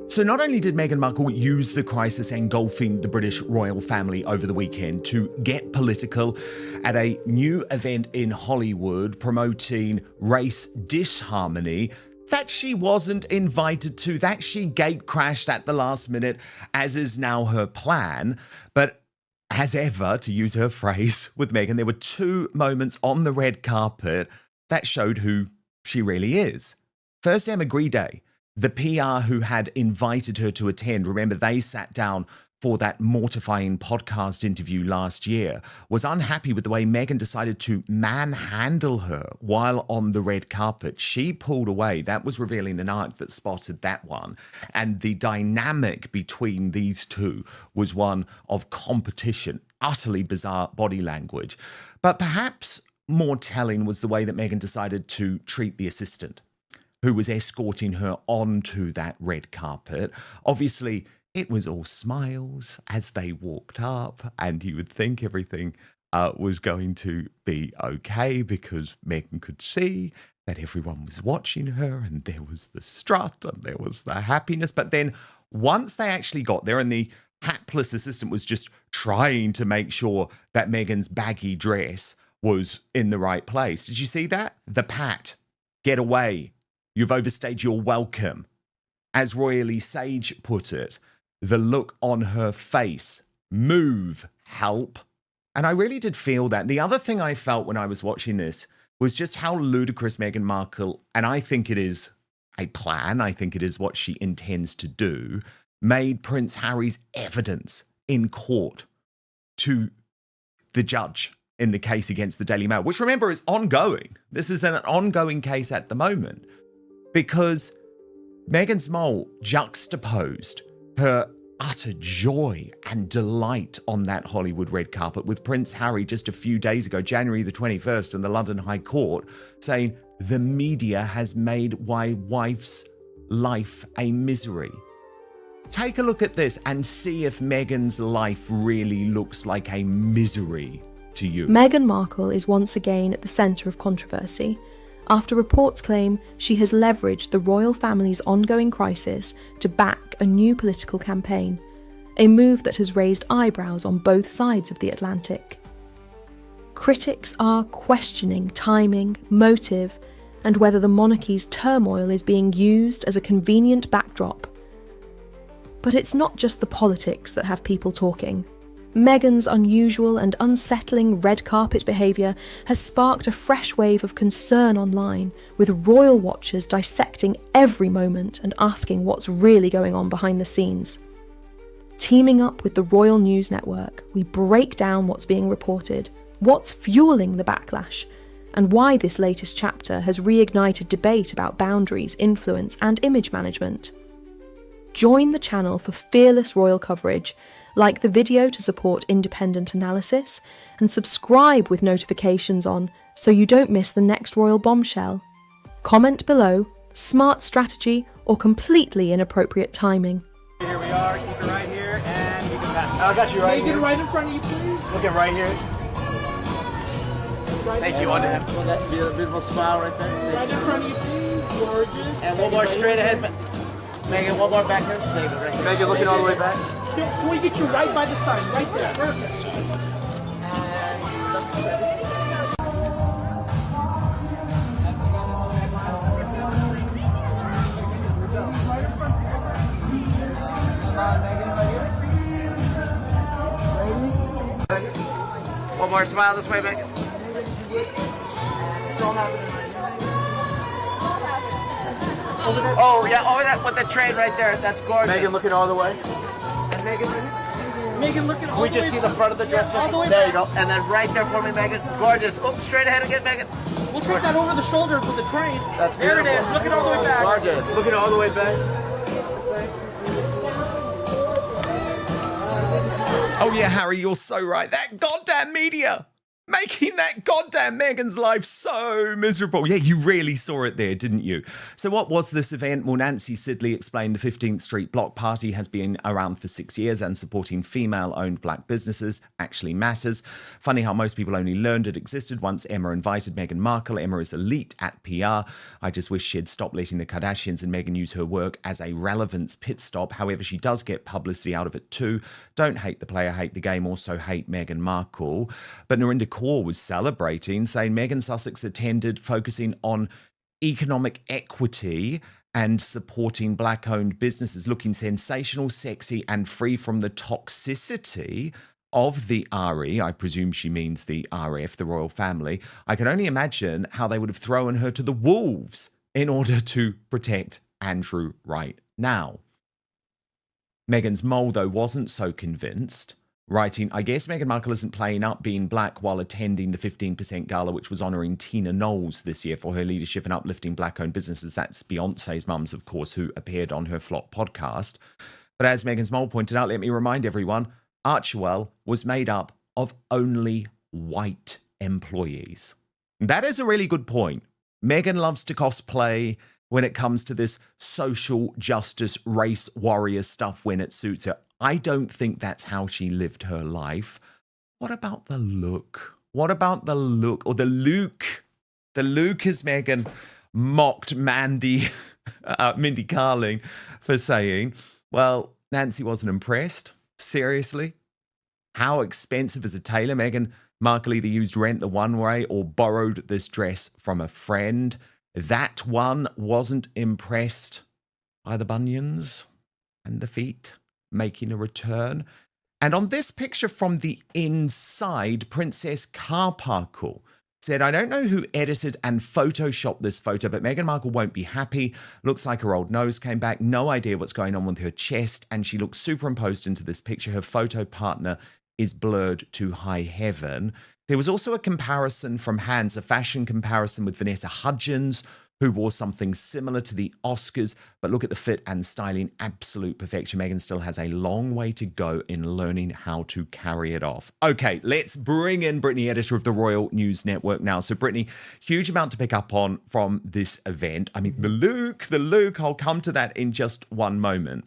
So not only did Meghan Markle use the crisis engulfing the British royal family over the weekend to get political at a new event in Hollywood promoting race disharmony that she wasn't invited to, that she gate crashed at the last minute, as is now her plan. But as ever, to use her phrase with Meghan, there were two moments on the red carpet that showed who she really is. First, Emma Grede, the PR who had invited her to attend, remember they sat down for that mortifying podcast interview last year, was unhappy with the way Meghan decided to manhandle her while on the red carpet. She pulled away. That was revealing the narc that spotted that one. And the dynamic between these two was one of competition, utterly bizarre body language. But perhaps more telling was the way that Meghan decided to treat the assistant who was escorting her onto that red carpet. Obviously, it was all smiles as they walked up, and you would think everything was going to be okay because Meghan could see that everyone was watching her and there was the strut and there was the happiness. But then once they actually got there and the hapless assistant was just trying to make sure that Meghan's baggy dress was in the right place. Did you see that? The pat. Get away. You've overstayed your welcome. As Royally Sage put it, the look on her face. Move, help. And I really did feel that. The other thing I felt when I was watching this was just how ludicrous Meghan Markle, and I think it is a plan, I think it is what she intends to do, made Prince Harry's evidence in court to the judge in the case against the Daily Mail, which remember is ongoing. This is an ongoing case at the moment. Because Meghan's mole juxtaposed her utter joy and delight on that Hollywood red carpet with Prince Harry just a few days ago, January the 21st, in the London High Court, saying the media has made my wife's life a misery. Take a look at this and see if Meghan's life really looks like a misery to you. Meghan Markle is once again at the centre of controversy after reports claim she has leveraged the royal family's ongoing crisis to back a new political campaign, a move that has raised eyebrows on both sides of the Atlantic. Critics are questioning timing, motive, and whether the monarchy's turmoil is being used as a convenient backdrop. But it's not just the politics that have people talking. Meghan's unusual and unsettling red carpet behaviour has sparked a fresh wave of concern online, with royal watchers dissecting every moment and asking what's really going on behind the scenes. Teaming up with the Royal News Network, we break down what's being reported, what's fueling the backlash, and why this latest chapter has reignited debate about boundaries, influence, and image management. Join the channel for fearless royal coverage. Like the video to support independent analysis, and subscribe with notifications on so you don't miss the next royal bombshell. Comment below, smart strategy or completely inappropriate timing. Here we are, keep it right here, and you can pass. I got you right here. Right in front of you, please. Looking right here. Right Thank you, on to him. That beautiful smile right there. Right in front of you, please. Gorgeous. And one more straight ahead. Megan, one more back here. Megan, looking all the way back. Can we get you right by the sign? Right there. Perfect. One more smile this way, Megan. Oh, yeah, over that with the train right there. That's gorgeous. Megan looking all the way. And Megan looking all the way. We just see the front of the dress. Yeah, all the way there back. You go. And then right there for me, Megan. Gorgeous. Oh, straight ahead again, Megan. We'll take that over the shoulder with the train. That's beautiful. There it is. Looking all the way back. Gorgeous. Looking all the way back. Oh yeah, Harry, you're so right. That goddamn media. making that goddamn Meghan's life so miserable. Yeah, you really saw it there, didn't you? So what was this event? Well, Nancy Sidley explained the 15th Street Block Party has been around for 6 years and supporting female-owned black businesses actually matters. Funny how most people only learned it existed once Emma invited Meghan Markle. Emma is elite at PR. I just wish she'd stop letting the Kardashians and Meghan use her work as a relevance pit stop. However, she does get publicity out of it too. Don't hate the player, hate the game. Also hate Meghan Markle. But Narinder Kaur was celebrating, saying Meghan Sussex attended focusing on economic equity and supporting black-owned businesses, looking sensational, sexy, and free from the toxicity of the RE. I presume she means the RF, the royal family. I can only imagine how they would have thrown her to the wolves in order to protect Andrew right now. Meghan's mole, though, wasn't so convinced, writing, I guess Meghan Markle isn't playing up being black while attending the 15% gala, which was honouring Tina Knowles this year for her leadership in uplifting black-owned businesses. That's Beyonce's mums, of course, who appeared on her Flop podcast. But as Meghan's mole pointed out, let me remind everyone, Archewell was made up of only white employees. That is a really good point. Meghan loves to cosplay when it comes to this social justice, race warrior stuff when it suits her. I don't think that's how she lived her life. What about the look? What about the look? Or the Luke? The Luke, as Meghan mocked Mindy Carling for saying, well, Nancy wasn't impressed. Seriously? How expensive is a tailor? Meghan Markle either used rent the one way or borrowed this dress from a friend. That one wasn't impressed by the bunions and the feet making a return. And on this picture from the inside, Princess Carparkle said, I don't know who edited and photoshopped this photo, but Meghan Markle won't be happy. Looks like her old nose came back. No idea what's going on with her chest. And she looks superimposed into this picture. Her photo partner is blurred to high heaven. There was also a comparison from Hans, a fashion comparison with Vanessa Hudgens, who wore something similar to the Oscars, but look at the fit and styling, absolute perfection. Meghan still has a long way to go in learning how to carry it off. Okay, let's bring in Brittany, editor of the Royal News Network now. So Brittany, huge amount to pick up on from this event. I mean, the look, I'll come to that in just one moment.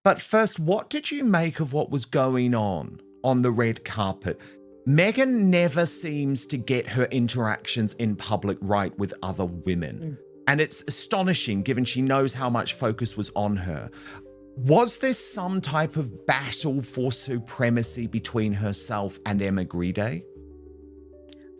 But first, what did you make of what was going on the red carpet? Meghan never seems to get her interactions in public right with other women. And it's astonishing given she knows how much focus was on her. Was there some type of battle for supremacy between herself and Emma Grede?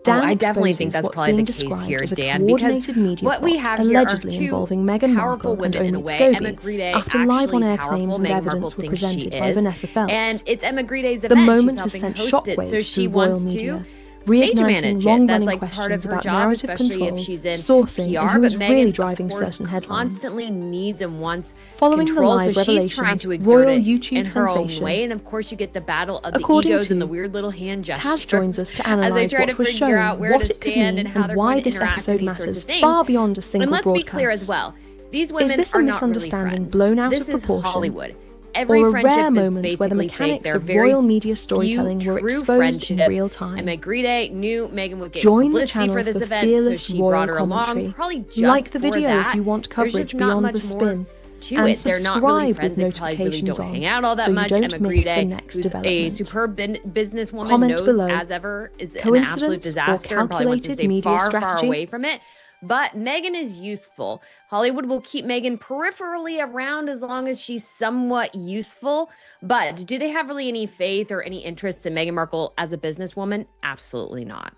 Dan I definitely think that's probably the case here, Dan, because what we have here are allegedly two involving Meghan powerful Markle and women in a Omid way. Scobie, Emma Grede after live on-air powerful. claims and Meghan evidence Markle were thinks presented she by is. Vanessa Feltz. And it's Emma Grede's event. The moment She's has sent helping host it, shockwaves so she through royal wants media, to stage reigniting manage it. That's long-running like part questions of her about job, narrative especially control, if she's in sourcing, PR, and who but is Meghan, really of driving course, certain headlines. constantly needs and wants Following control, the live so she's trying revelations, to exert royal it YouTube in her own sensation, way, and of course you get the battle of the according egos to and the weird little hand gestures. Taz joins us to as they analyse try what to was figure shown, out where what to it could stand mean, and how and they're why going to this interact episode with these sorts matters of things. far beyond a And single let's broadcast. be clear as well. These women Is this a are not misunderstanding really friends. blown out this of proportion? Is Hollywood. Every Or a friendship rare is moment where the basically fake. mechanics There are of very royal media few storytelling were true exposed in friendships. real time? Emma Grede knew Meghan would get Join the publicity channel for this for event, so fearless she royal brought her commentary. along. Probably just Like the for video that. if you want There's coverage just not beyond much the spin. more to And it. They're not really subscribe friends. with They probably really notifications don't on, hang out all that so you much. don't Emma miss the Grede, next who's a development. superb businesswoman, Comment knows below. as ever is an Coincidence absolute or disaster and probably wants to calculated stay media far, far strategy? away from it. But Meghan is useful. Hollywood will keep Meghan peripherally around as long as she's somewhat useful. But do they have really any faith or any interest in Meghan Markle as a businesswoman? Absolutely not.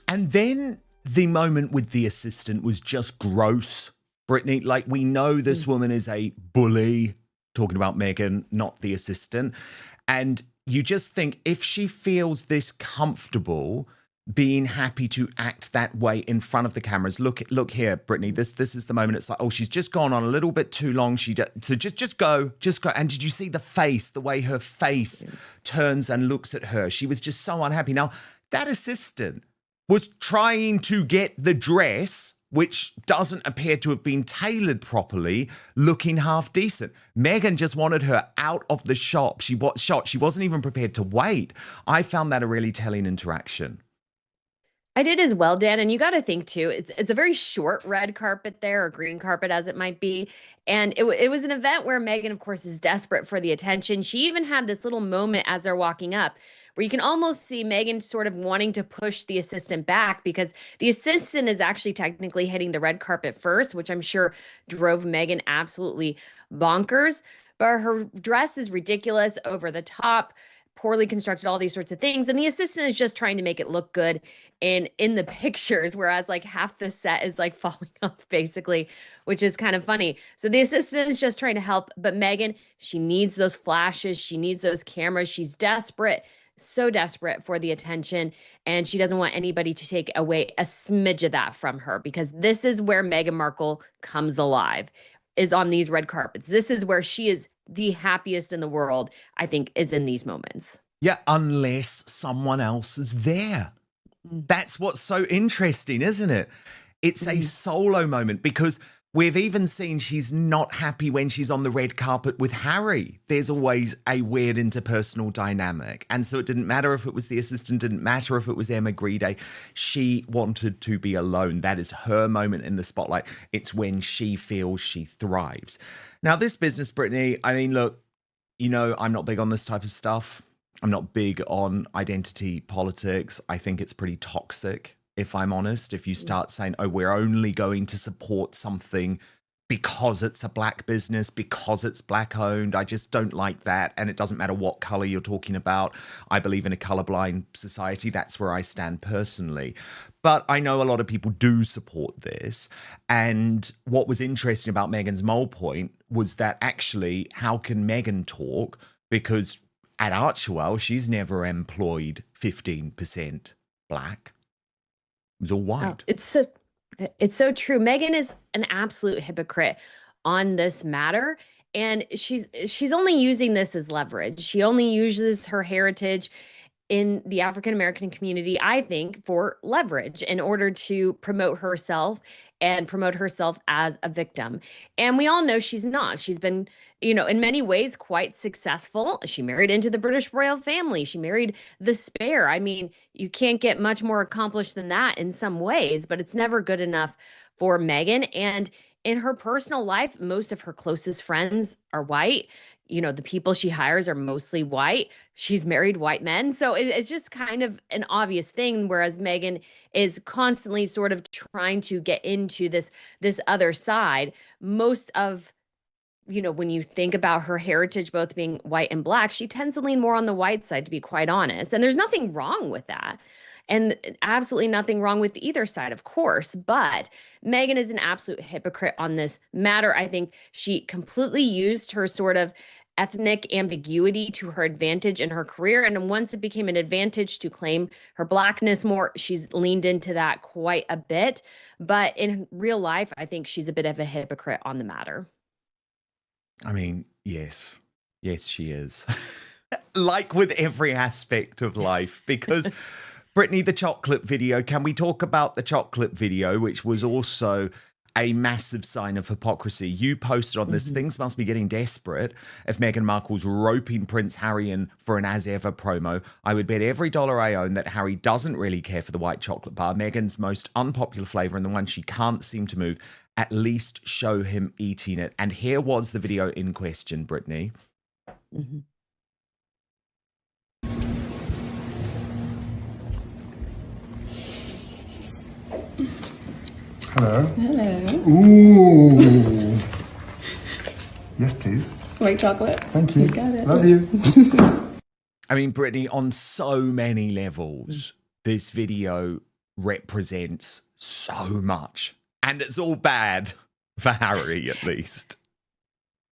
And then the moment with the assistant was just gross, Brittany. Like, we know this woman is a bully, talking about Meghan, not the assistant. And you just think if she feels this comfortable being happy to act that way in front of the cameras. Look here, Brittany. This is the moment. It's like, oh, she's just gone on a little bit too long. So just go. And did you see the face, the way her face turns and looks at her? She was just so unhappy. Now, that assistant was trying to get the dress which doesn't appear to have been tailored properly, looking half decent. Meghan just wanted her out of the shop. She wasn't even prepared to wait. I found that a really telling interaction. I did as well, Dan. And you got to think too, it's a very short red carpet there, or green carpet as it might be. And it was an event where Meghan, of course, is desperate for the attention. She even had this little moment as they're walking up where you can almost see Meghan sort of wanting to push the assistant back, because the assistant is actually technically hitting the red carpet first, which I'm sure drove Meghan absolutely bonkers. But her dress is ridiculous, over the top, poorly constructed, all these sorts of things. And the assistant is just trying to make it look good in the pictures, whereas like half the set is like falling off basically, which is kind of funny. So the assistant is just trying to help, but Meghan, she needs those flashes, she needs those cameras, she's desperate, so desperate for the attention, and she doesn't want anybody to take away a smidge of that from her, because this is where Meghan Markle comes alive, is on these red carpets. This is where she is the happiest in the world, I think, is in these moments. Yeah, unless someone else is there. That's what's so interesting, isn't it? It's a solo moment, because we've even seen she's not happy when she's on the red carpet with Harry. There's always a weird interpersonal dynamic. And so it didn't matter if it was the assistant, didn't matter if it was Emma Grede. She wanted to be alone. That is her moment in the spotlight. It's when she feels she thrives. Now, this business, Brittany, I mean, look, you know, I'm not big on this type of stuff. I'm not big on identity politics. I think it's pretty toxic, if I'm honest. If you start saying, oh, we're only going to support something because it's a black business, because it's black owned, I just don't like that. And it doesn't matter what color you're talking about. I believe in a colorblind society. That's where I stand personally. But I know a lot of people do support this. And what was interesting about Meghan's mole point was that actually, how can Meghan talk? Because at Archewell, she's never employed 15% black. It was all white. Oh, it's so true. Meghan is an absolute hypocrite on this matter, and she's only using this as leverage. She only uses her heritage in the African American community, I think, for leverage in order to promote herself and promote herself as a victim. And we all know she's not. She's been, in many ways quite successful. She married into the British royal family. She married the Spare. I mean, you can't get much more accomplished than that in some ways, but it's never good enough for Meghan. And in her personal life, most of her closest friends are white. The people she hires are mostly white. She's married white men. So it's just kind of an obvious thing, whereas Meghan is constantly sort of trying to get into this other side. Most of, when you think about her heritage, both being white and black, she tends to lean more on the white side, to be quite honest. And there's nothing wrong with that. And absolutely nothing wrong with either side, of course. But Meghan is an absolute hypocrite on this matter. I think she completely used her sort of ethnic ambiguity to her advantage in her career. And once it became an advantage to claim her blackness more, she's leaned into that quite a bit. But in real life, I think she's a bit of a hypocrite on the matter. I mean, yes. Yes, she is. Like with every aspect of life, because Brittany, the chocolate video, can we talk about the chocolate video, which was also a massive sign of hypocrisy? You posted on this, things must be getting desperate if Meghan Markle's roping Prince Harry in for an As Ever promo. I would bet every dollar I own that Harry doesn't really care for the white chocolate bar, Meghan's most unpopular flavour and the one she can't seem to move. At least show him eating it. And here was the video in question, Brittany. Hello. Hello. Ooh. Yes, please. White chocolate. Thank you. You got it. Love you. I mean, Brittany, on so many levels, this video represents so much. And it's all bad for Harry, at least.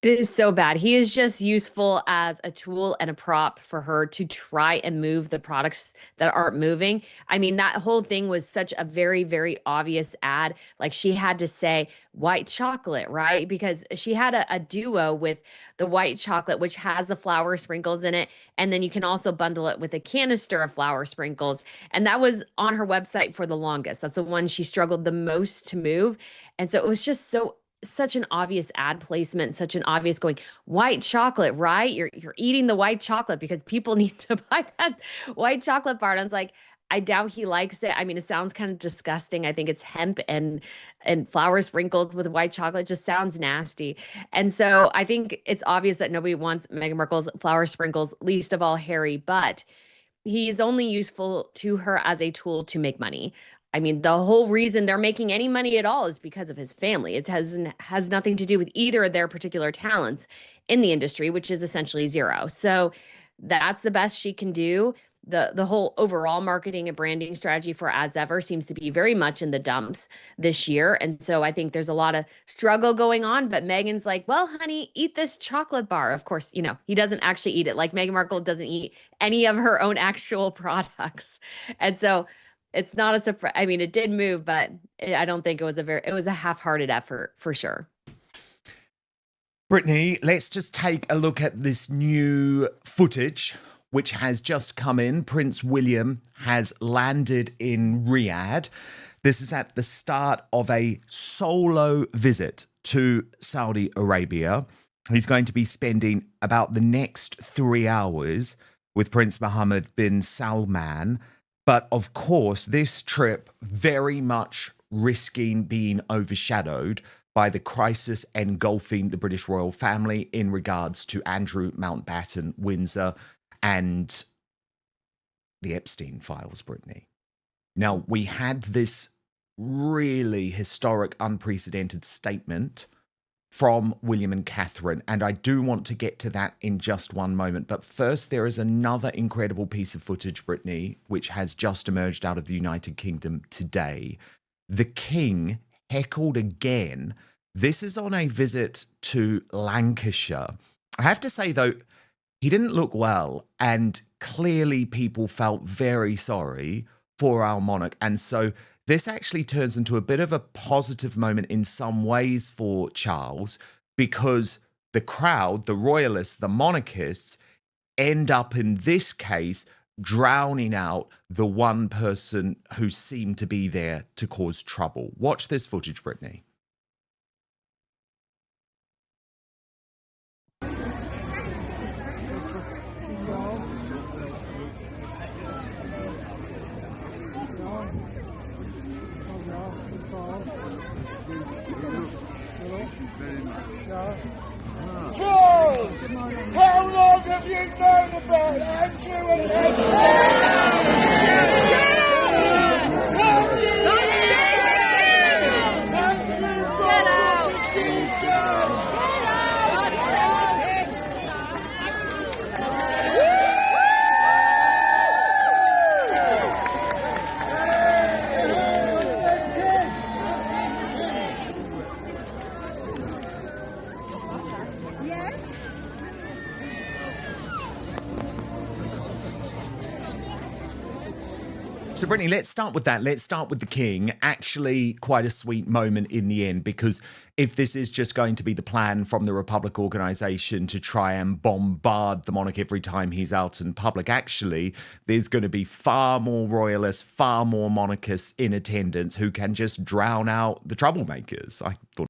It is so bad. He is just useful as a tool and a prop for her to try and move the products that aren't moving. I mean, that whole thing was such a very, very obvious ad. Like she had to say white chocolate, right? Because she had a duo with the white chocolate, which has the flour sprinkles in it. And then you can also bundle it with a canister of flour sprinkles. And that was on her website for the longest. That's the one she struggled the most to move. And so it was just such an obvious ad placement, such an obvious going white chocolate, right? You're eating the white chocolate because people need to buy that white chocolate bar. And I was like, I doubt he likes it. I mean, it sounds kind of disgusting. I think it's hemp and flour sprinkles with white chocolate. It just sounds nasty. And so I think it's obvious that nobody wants Meghan Markle's flour sprinkles, least of all Harry, but he's only useful to her as a tool to make money. I mean, the whole reason they're making any money at all is because of his family. It has nothing to do with either of their particular talents in the industry, which is essentially zero. So that's the best she can do. The whole overall marketing and branding strategy for As Ever seems to be very much in the dumps this year. And so I think there's a lot of struggle going on. But Meghan's like, well, honey, eat this chocolate bar. Of course, he doesn't actually eat it. Like Meghan Markle doesn't eat any of her own actual products. And so it's not a surprise. I mean, it did move, but I don't think it was a half-hearted effort for sure. Brittany, let's just take a look at this new footage which has just come in. Prince William has landed in Riyadh. This is at the start of a solo visit to Saudi Arabia. He's going to be spending about the next 3 hours with Prince Mohammed bin Salman. But of course, this trip very much risking being overshadowed by the crisis engulfing the British royal family in regards to Andrew Mountbatten Windsor and the Epstein files, Brittany. Now, we had this really historic, unprecedented statement from William and Catherine, and I do want to get to that in just one moment. But first, there is another incredible piece of footage, Brittany, which has just emerged out of the United Kingdom today. The King heckled again. This is on a visit to Lancashire. I have to say, though, he didn't look well, and clearly people felt very sorry for our monarch. And so this actually turns into a bit of a positive moment in some ways for Charles, because the crowd, the royalists, the monarchists, end up in this case drowning out the one person who seemed to be there to cause trouble. Watch this footage, Brittany. Charles, how long have you known about Andrew and So, Brittany, let's start with that. Let's start with the King. Actually, quite a sweet moment in the end, because if this is just going to be the plan from the Republic organisation to try and bombard the monarch every time he's out in public, actually, there's going to be far more royalists, far more monarchists in attendance who can just drown out the troublemakers. I thought